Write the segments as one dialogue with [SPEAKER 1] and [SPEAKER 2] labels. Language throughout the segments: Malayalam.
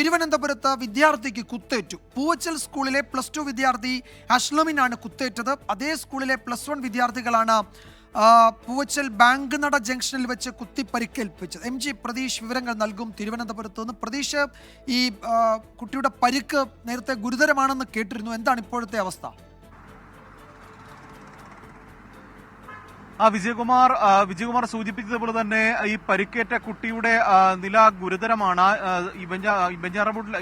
[SPEAKER 1] തിരുവനന്തപുരത്ത് വിദ്യാർത്ഥിക്ക് കുത്തേറ്റു. പൂവച്ചൽ സ്കൂളിലെ +2 വിദ്യാർത്ഥി അഷ്ലമിനാണ് കുത്തേറ്റത്. അതേ സ്കൂളിലെ +1 വിദ്യാർത്ഥികളാണ് പൂവച്ചൽ ബാങ്ക് നട ജംഗ്ഷനിൽ വെച്ച് കുത്തി പരിക്കേൽപ്പിച്ചത്. MG പ്രതീഷ് വിവരങ്ങൾ നൽകും തിരുവനന്തപുരത്ത് നിന്ന്. പ്രതീഷ്, ഈ കുട്ടിയുടെ പരിക്ക് നേരത്തെ ഗുരുതരമാണെന്ന് കേട്ടിരുന്നു. എന്താണ് ഇപ്പോഴത്തെ അവസ്ഥ?
[SPEAKER 2] വിജയകുമാർ സൂചിപ്പിച്ചതുപോലെ തന്നെ ഈ പരിക്കേറ്റ കുട്ടിയുടെ നില ഗുരുതരമാണ്.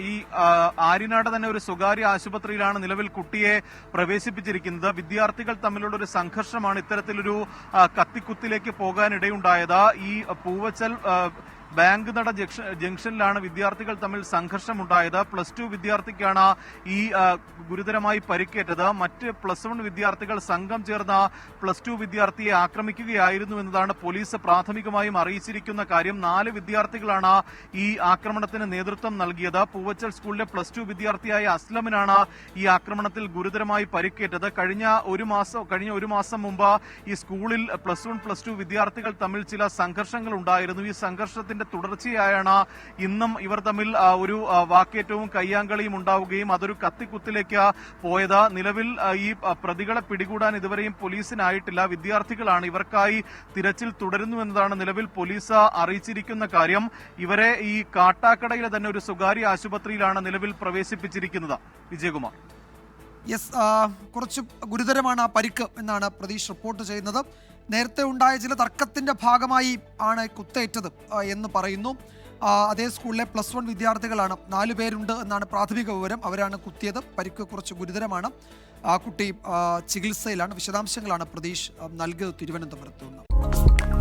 [SPEAKER 2] ഈ ആര്യനാട് തന്നെ ഒരു സ്വകാര്യ ആശുപത്രിയിലാണ് നിലവിൽ കുട്ടിയെ പ്രവേശിപ്പിച്ചിരിക്കുന്നത്. വിദ്യാർത്ഥികൾ തമ്മിലുള്ള ഒരു സംഘർഷമാണ് ഇത്തരത്തിലൊരു കത്തിക്കുത്തിലേക്ക് പോകാനിടയുണ്ടായത്. ഈ പൂവച്ചൽ ബാങ്ക് നട ജംഗ്ഷനിലാണ് വിദ്യാർത്ഥികൾ തമ്മിൽ സംഘർഷമുണ്ടായത്. +2 വിദ്യാർത്ഥിക്കാണ് ഈ ഗുരുതരമായി പരിക്കേറ്റത്. മറ്റ് +1 വിദ്യാർത്ഥികൾ സംഘം ചേർന്ന +2 വിദ്യാർത്ഥിയെ ആക്രമിക്കുകയായിരുന്നു എന്നതാണ് പോലീസ് പ്രാഥമികമായും അറിയിച്ചിരിക്കുന്ന കാര്യം. 4 വിദ്യാർത്ഥികളാണ് ഈ ആക്രമണത്തിന് നേതൃത്വം നൽകിയത്. പൂവച്ചൽ സ്കൂളിലെ +2 വിദ്യാർത്ഥിയായ അസ്ലമിനാണ് ഈ ആക്രമണത്തിൽ ഗുരുതരമായി പരിക്കേറ്റത്. കഴിഞ്ഞ ഒരു മാസം മുമ്പ് ഈ സ്കൂളിൽ +1 +2 വിദ്യാർത്ഥികൾ തമ്മിൽ ചില സംഘർഷങ്ങൾ ഉണ്ടായിരുന്നു. ഈ സംഘർഷത്തിന്റെ തുടർച്ചയായാണ് ഇന്നും ഇവർ തമ്മിൽ ഒരു വാക്കേറ്റവും കയ്യാങ്കളിയും ഉണ്ടാവുകയും അതൊരു കത്തിക്കുത്തിലേക്ക് പോയത്. നിലവിൽ ഈ പ്രതികളെ പിടികൂടാൻ ഇതുവരെയും പോലീസിനായിട്ടില്ല. വിദ്യാർത്ഥികളാണ് ഇവർക്കായി തിരച്ചിൽ തുടരുന്നു എന്നതാണ് നിലവിൽ പോലീസ് അറിയിച്ചിരിക്കുന്ന കാര്യം. ഇവരെ ഈ കാട്ടാക്കടയിലെ തന്നെ ഒരു സ്വകാര്യ ആശുപത്രിയിലാണ് നിലവിൽ പ്രവേശിപ്പിച്ചിരിക്കുന്നത്. വിജയകുമാർ.
[SPEAKER 1] യെസ്, കുറച്ച് ഗുരുതരമാണ് ആ പരിക്ക് എന്നാണ് പ്രതീഷ് റിപ്പോർട്ട് ചെയ്യുന്നത്. നേരത്തെ ഉണ്ടായ ചില തർക്കത്തിന്റെ ഭാഗമായി ആണ് കുത്തേറ്റത് എന്ന് പറയുന്നു. അതേ സ്കൂളിലെ +1 വിദ്യാർത്ഥികളാണ്, 4 പേരുണ്ട് എന്നാണ് പ്രാഥമിക വിവരം. അവരാണ് കുത്തിയത്. പരിക്ക് കുറച്ച് ഗുരുതരമാണ്. ആ കുട്ടി ചികിത്സയിലാണ്. വിശദാംശങ്ങളാണ് പ്രതീഷ് നൽകിയത് തിരുവനന്തപുരത്ത് നിന്ന്.